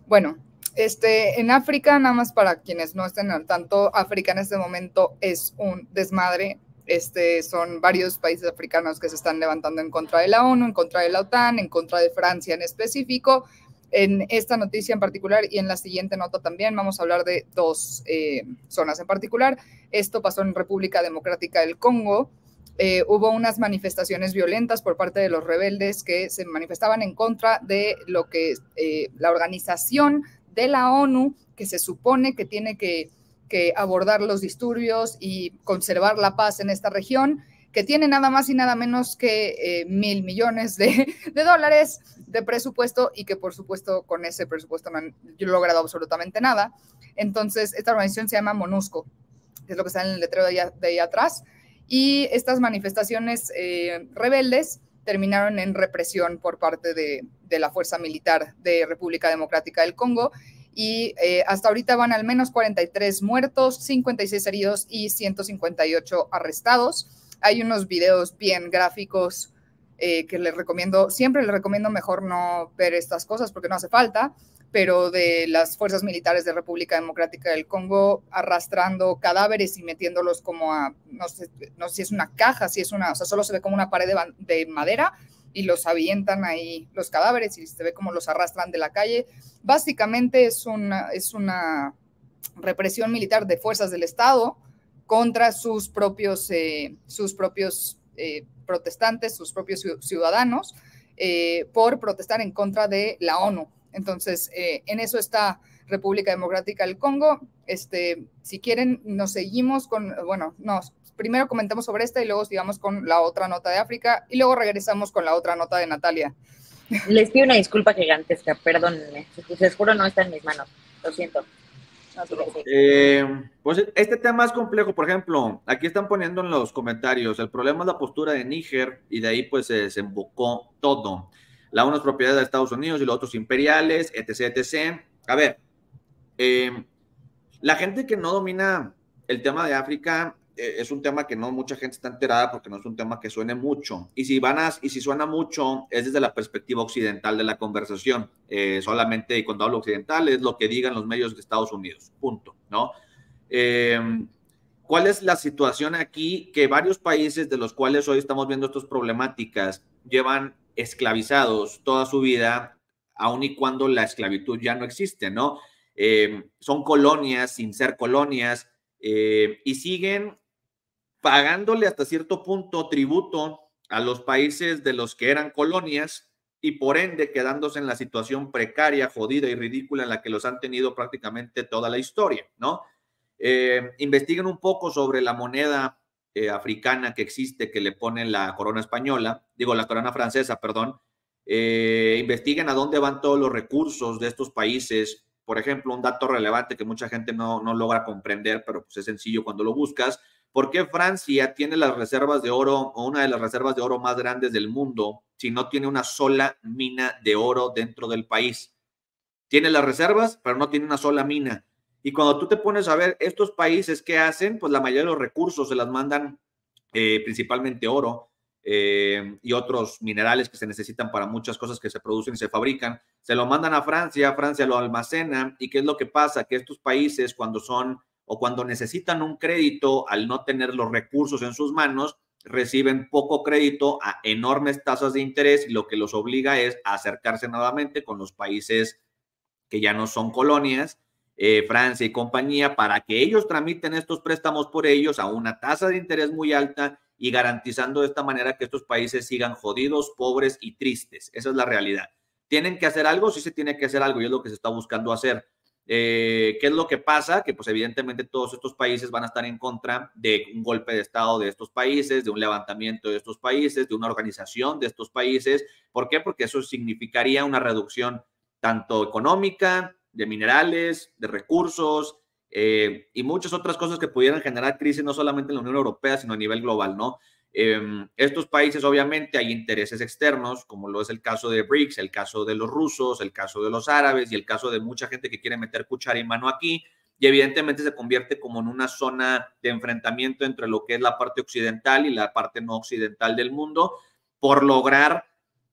Bueno, en África, nada más para quienes no estén al tanto, África en este momento es un desmadre. Son varios países africanos que se están levantando en contra de la ONU, en contra de la OTAN, en contra de Francia en específico. En esta noticia en particular y en la siguiente nota también vamos a hablar de dos zonas en particular. Esto pasó en República Democrática del Congo. Hubo unas manifestaciones violentas por parte de los rebeldes que se manifestaban en contra de lo que la organización de la ONU, que se supone que tiene que abordar los disturbios y conservar la paz en esta región, que tiene nada más y nada menos que 1,000 millones de dólares de presupuesto y que por supuesto con ese presupuesto no han logrado absolutamente nada. Entonces, esta organización se llama MONUSCO, que es lo que está en el letrero de ahí atrás, y estas manifestaciones rebeldes terminaron en represión por parte de la fuerza militar de República Democrática del Congo, y hasta ahorita van al menos 43 muertos, 56 heridos y 158 arrestados. Hay unos videos bien gráficos que les recomiendo, siempre les recomiendo mejor no ver estas cosas porque no hace falta, pero de las fuerzas militares de República Democrática del Congo arrastrando cadáveres y metiéndolos como a, no sé si es una caja, si es una, o sea, solo se ve como una pared de madera y los avientan ahí los cadáveres y se ve como los arrastran de la calle. Básicamente es una represión militar de fuerzas del Estado contra sus propios protestantes, sus propios ciudadanos, por protestar en contra de la ONU. Entonces, en eso está República Democrática del Congo. Si quieren, nos seguimos con, bueno, no, primero comentamos sobre esta y luego sigamos con la otra nota de África y luego regresamos con la otra nota de Natalia. Les pido una disculpa gigantesca, perdónenme, les juro no está en mis manos, lo siento. Pues este tema es complejo. Por ejemplo, aquí están poniendo en los comentarios, el problema es la postura de Níger y de ahí pues se desembocó todo. La ONU es propiedad de Estados Unidos y los otros imperiales, etc, etc. A ver, la gente que no domina el tema de África es un tema que no mucha gente está enterada porque no es un tema que suene mucho. Y si suena mucho es desde la perspectiva occidental de la conversación. Solamente, y cuando hablo occidental, es lo que digan los medios de Estados Unidos. Punto, ¿no? ¿Cuál es la situación aquí? Que varios países de los cuales hoy estamos viendo estas problemáticas llevan esclavizados toda su vida, aun y cuando la esclavitud ya no existe, ¿no? Son colonias sin ser colonias y siguen pagándole hasta cierto punto tributo a los países de los que eran colonias y por ende quedándose en la situación precaria, jodida y ridícula en la que los han tenido prácticamente toda la historia, ¿no? Investiguen un poco sobre la moneda africana que existe, que le ponen la corona española, digo la corona francesa, perdón. Investiguen a dónde van todos los recursos de estos países. Por ejemplo, un dato relevante que mucha gente no logra comprender, pero pues es sencillo cuando lo buscas. ¿Por qué Francia tiene las reservas de oro o una de las reservas de oro más grandes del mundo si no tiene una sola mina de oro dentro del país? Tiene las reservas, pero no tiene una sola mina. Y cuando tú te pones a ver estos países, ¿qué hacen? Pues la mayoría de los recursos se las mandan principalmente oro y otros minerales que se necesitan para muchas cosas que se producen y se fabrican. Se lo mandan a Francia, Francia lo almacena. ¿Y qué es lo que pasa? Que estos países cuando son o cuando necesitan un crédito, al no tener los recursos en sus manos, reciben poco crédito a enormes tasas de interés y lo que los obliga es a acercarse nuevamente con los países que ya no son colonias, Francia y compañía, para que ellos tramiten estos préstamos por ellos a una tasa de interés muy alta y garantizando de esta manera que estos países sigan jodidos, pobres y tristes. Esa es la realidad. ¿Tienen que hacer algo? Sí se tiene que hacer algo y es lo que se está buscando hacer. ¿Qué es lo que pasa? Que pues evidentemente todos estos países van a estar en contra de un golpe de estado de estos países, de un levantamiento de estos países, de una organización de estos países. ¿Por qué? Porque eso significaría una reducción tanto económica, de minerales, de recursos y muchas otras cosas que pudieran generar crisis no solamente en la Unión Europea, sino a nivel global, ¿no? Estos países obviamente hay intereses externos, como lo es el caso de BRICS, el caso de los rusos, el caso de los árabes y el caso de mucha gente que quiere meter cuchara y mano aquí, y evidentemente se convierte como en una zona de enfrentamiento entre lo que es la parte occidental y la parte no occidental del mundo por lograr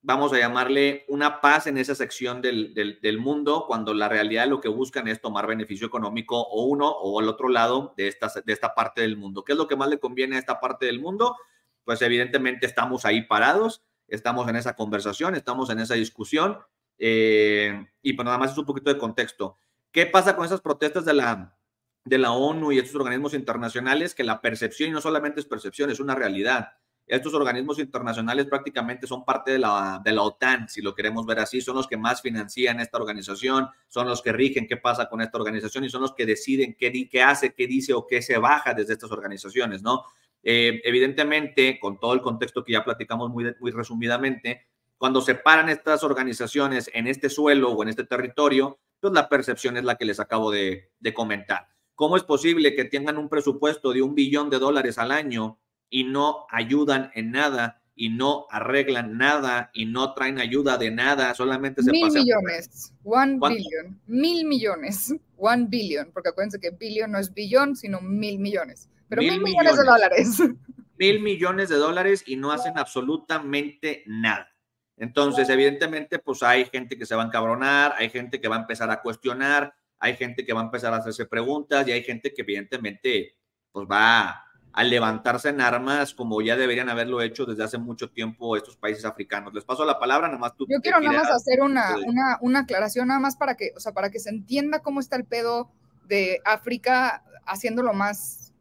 vamos a llamarle una paz en esa sección del mundo, cuando la realidad lo que buscan es tomar beneficio económico o uno o el otro lado de esta parte del mundo. ¿Qué es lo que más le conviene a esta parte del mundo? Pues evidentemente estamos ahí parados, estamos en esa conversación, estamos en esa discusión, y pues nada más es un poquito de contexto. ¿Qué pasa con esas protestas de la ONU y estos organismos internacionales? Que la percepción, y no solamente es percepción, es una realidad. Estos organismos internacionales prácticamente son parte de la OTAN, si lo queremos ver así, son los que más financian esta organización, son los que rigen qué pasa con esta organización y son los que deciden qué hace, qué dice o qué se baja desde estas organizaciones, ¿no? Evidentemente, con todo el contexto que ya platicamos muy resumidamente, cuando se paran estas organizaciones en este suelo o en este territorio, pues la percepción es la que les acabo de comentar. ¿Cómo es posible que tengan un presupuesto de $1 billón al año y no ayudan en nada y no arreglan nada y no traen ayuda de nada? Solamente se pasan. 1,000 millones, 1 billion, 1,000 millones, 1 billion, porque acuérdense que billion no es billón, sino 1,000 millones. Pero 1,000 millones de dólares. 1,000 millones de dólares y no hacen absolutamente nada. Entonces, evidentemente, pues hay gente que se va a encabronar, hay gente que va a empezar a cuestionar, hay gente que va a empezar a hacerse preguntas y hay gente que evidentemente pues va a levantarse en armas, como ya deberían haberlo hecho desde hace mucho tiempo estos países africanos. Les paso la palabra, nada más tú. Yo quiero nada más hacer una aclaración, nada más para que se entienda cómo está el pedo de África, haciéndolo más,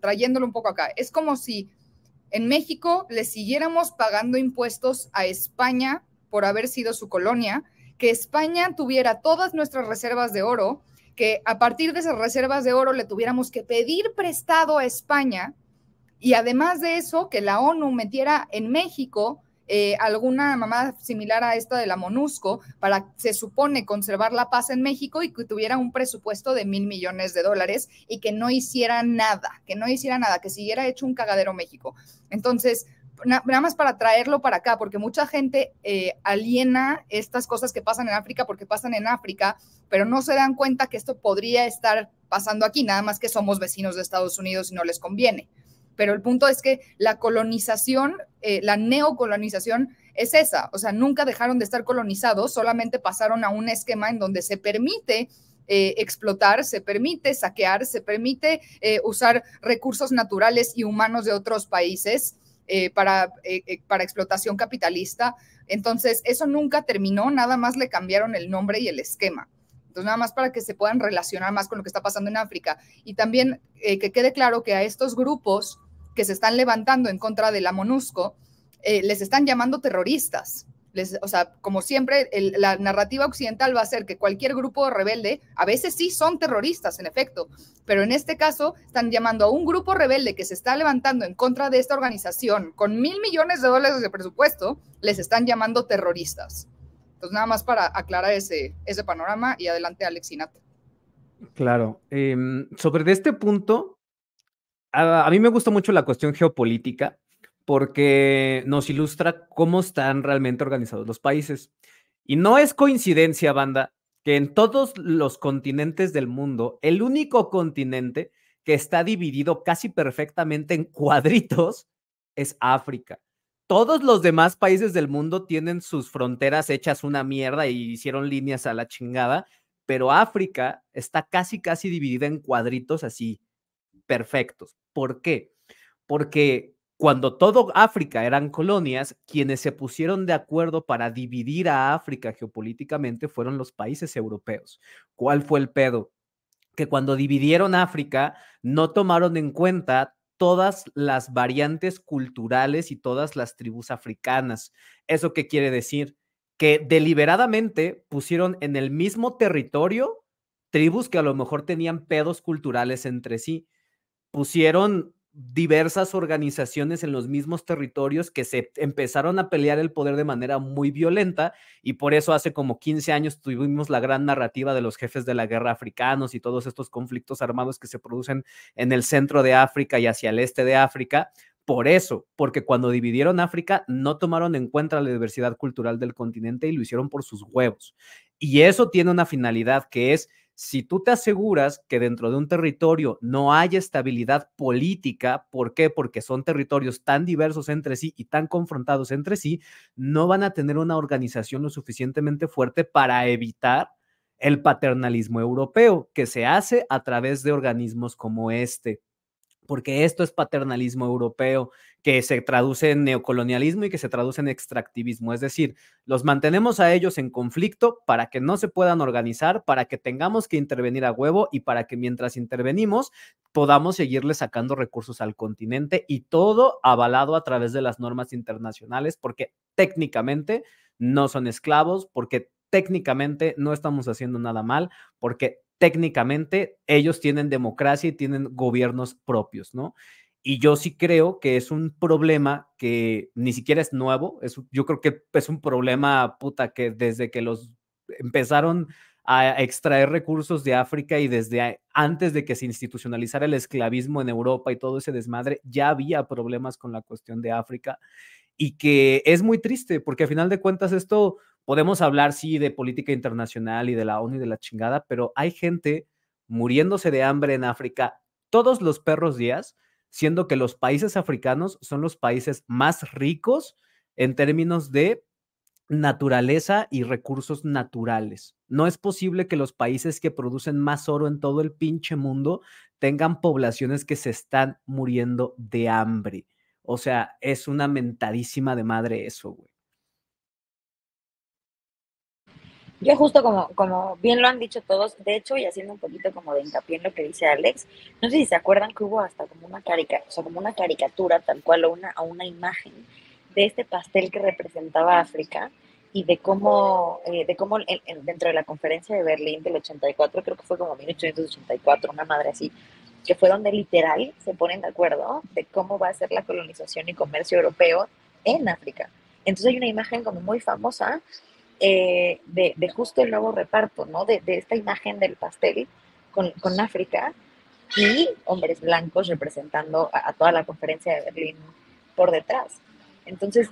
trayéndolo un poco acá. Es como si en México le siguiéramos pagando impuestos a España por haber sido su colonia, que España tuviera todas nuestras reservas de oro, que a partir de esas reservas de oro le tuviéramos que pedir prestado a España, y además de eso, que la ONU metiera en México alguna mamada similar a esta de la MONUSCO para, se supone, conservar la paz en México y que tuviera un presupuesto de $1,000 millones y que no hiciera nada, que siguiera hecho un cagadero México. Entonces, nada más para traerlo para acá, porque mucha gente aliena estas cosas que pasan en África porque pasan en África, pero no se dan cuenta que esto podría estar pasando aquí, nada más que somos vecinos de Estados Unidos y no les conviene. Pero el punto es que la colonización, la neocolonización es esa, nunca dejaron de estar colonizados, solamente pasaron a un esquema en donde se permite explotar, se permite saquear, se permite usar recursos naturales y humanos de otros países para explotación capitalista. Entonces, eso nunca terminó, nada más le cambiaron el nombre y el esquema. Entonces, nada más para que se puedan relacionar más con lo que está pasando en África. Y también que quede claro que a estos grupos que se están levantando en contra de la MONUSCO, les están llamando terroristas. Como siempre, la narrativa occidental va a ser que cualquier grupo rebelde, a veces sí son terroristas, en efecto, pero en este caso están llamando a un grupo rebelde que se está levantando en contra de esta organización con $1,000 millones de presupuesto, les están llamando terroristas. Entonces, nada más para aclarar ese panorama, y adelante, Alex y Nat. Claro. Sobre este punto, a mí me gusta mucho la cuestión geopolítica porque nos ilustra cómo están realmente organizados los países. Y no es coincidencia, banda, que en todos los continentes del mundo, el único continente que está dividido casi perfectamente en cuadritos es África. Todos los demás países del mundo tienen sus fronteras hechas una mierda y hicieron líneas a la chingada, pero África está casi dividida en cuadritos así, perfectos. ¿Por qué? Porque cuando todo África eran colonias, quienes se pusieron de acuerdo para dividir a África geopolíticamente fueron los países europeos. ¿Cuál fue el pedo? Que cuando dividieron África, no tomaron en cuenta todas las variantes culturales y todas las tribus africanas. ¿Eso qué quiere decir? Que deliberadamente pusieron en el mismo territorio tribus que a lo mejor tenían pedos culturales entre sí. Pusieron diversas organizaciones en los mismos territorios que se empezaron a pelear el poder de manera muy violenta, y por eso hace como 15 años tuvimos la gran narrativa de los jefes de la guerra africanos y todos estos conflictos armados que se producen en el centro de África y hacia el este de África. Por eso, porque cuando dividieron África no tomaron en cuenta la diversidad cultural del continente y lo hicieron por sus huevos. Y eso tiene una finalidad, que es si tú te aseguras que dentro de un territorio no haya estabilidad política, ¿por qué? Porque son territorios tan diversos entre sí y tan confrontados entre sí, no van a tener una organización lo suficientemente fuerte para evitar el paternalismo europeo, que se hace a través de organismos como este, porque esto es paternalismo europeo que se traduce en neocolonialismo y que se traduce en extractivismo, es decir, los mantenemos a ellos en conflicto para que no se puedan organizar, para que tengamos que intervenir a huevo y para que mientras intervenimos podamos seguirle sacando recursos al continente, y todo avalado a través de las normas internacionales, porque técnicamente no son esclavos, porque técnicamente no estamos haciendo nada mal, porque técnicamente ellos tienen democracia y tienen gobiernos propios, ¿no? Y yo sí creo que es un problema que ni siquiera es nuevo, yo creo que es un problema puta que desde que los empezaron a extraer recursos de África y desde antes de que se institucionalizara el esclavismo en Europa y todo ese desmadre, ya había problemas con la cuestión de África, y que es muy triste, porque a final de cuentas esto podemos hablar, sí, de política internacional y de la ONU y de la chingada, pero hay gente muriéndose de hambre en África todos los perros días, siendo que los países africanos son los países más ricos en términos de naturaleza y recursos naturales. No es posible que los países que producen más oro en todo el pinche mundo tengan poblaciones que se están muriendo de hambre. O sea, es una mentadísima de madre eso, güey. Yo justo como bien lo han dicho todos, de hecho, y haciendo un poquito como de hincapié en lo que dice Alex, no sé si se acuerdan que hubo hasta como una o sea, como una caricatura tal cual, o una imagen de este pastel que representaba África y de cómo dentro de la conferencia de Berlín del 84, creo que fue como 1884, una madre así, que fue donde literal se ponen de acuerdo de cómo va a ser la colonización y comercio europeo en África. Entonces hay una imagen como muy famosa de justo el nuevo reparto, ¿no? De esta imagen del pastel con África y hombres blancos representando a toda la conferencia de Berlín por detrás. Entonces,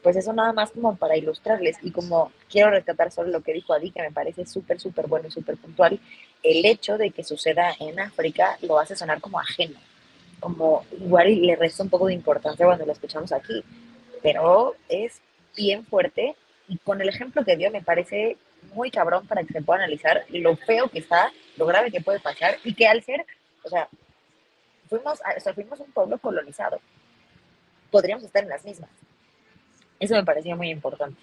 pues eso nada más como para ilustrarles, y como quiero rescatar solo lo que dijo Adi, que me parece súper, súper bueno y súper puntual, el hecho de que suceda en África lo hace sonar como ajeno, como igual y le resta un poco de importancia cuando lo escuchamos aquí, pero es bien fuerte, y con el ejemplo que dio me parece muy cabrón para que se pueda analizar lo feo que está, lo grave que puede pasar, y que al ser, o sea, fuimos un pueblo colonizado, podríamos estar en las mismas. Eso me parecía muy importante.